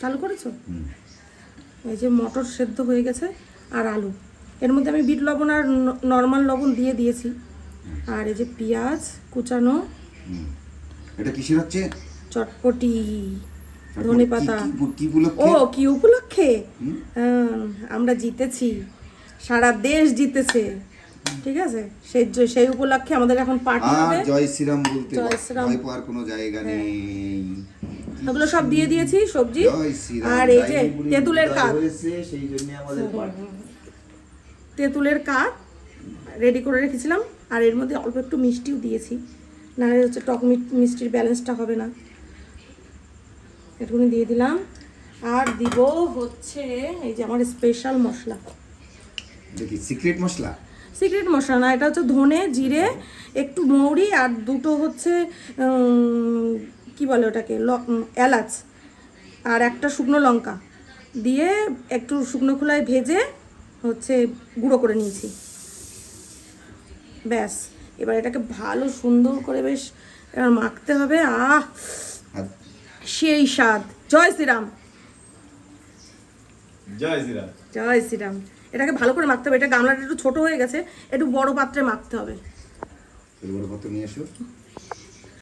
চালু করেছো? এই যে মটর সেদ্ধ হয়ে গেছে আর আলু, এর মধ্যে আমি বিট লবণ আর নর্মাল লবণ দিয়ে দিয়েছি। আর এই যে পেঁয়াজ কুচানো, এটা কিসের হচ্ছে? চটপটি, ধনেপাতা। ও কি উপলক্ষে? আমরা জিতেছি, সারা দেশ জিতেছে, ঠিক আছে, সেই উপলক্ষে আমাদের এখন পার্টি হবে। জয় শ্রীরাম বলতে জয় শ্রীরাম, ভয় পাওয়ার কোনো জায়গা নেই। ওগুলো সব দিয়ে দিয়েছি সবজি। আর এই যে তেঁতুলের কাপ, সেই জন্য আমাদের তেঁতুলের কাপ রেডি করে রেখেছিলাম। আর এর মধ্যে অল্প একটু মিষ্টিও দিয়েছি, নাহলে হচ্ছে টক মিষ্টির ব্যালেন্সটা হবে না। এটুকুনি দিয়ে দিলাম। আর দিব হচ্ছে এই যে আমার স্পেশাল মশলা, দেখি সিক্রেট মশলা। সিক্রেট মশলা না, এটা হচ্ছে ধনে জিরে, একটু মৌরি আর দুটো হচ্ছে কি বলে ওটাকে, এলাচ, আর একটা শুকনো লঙ্কা দিয়ে একটু শুকনো খোলায় ভেজে হচ্ছে গুঁড়ো করে নিয়েছি। ব্যাস, এবার এটাকে ভালো সুন্দর করে বেশ এবার মাখতে হবে। সেই স্বাদ। জয় শ্রীরাম, জয় শ্রীরাম, জয় শ্রীরাম। এটাকে ভালো করে মাখতে হবে। এটা গামলাটা একটু ছোট হয়ে গেছে, একটু বড় পাত্রে মাখতে হবে। বড় পাত্র নিয়ে এসো।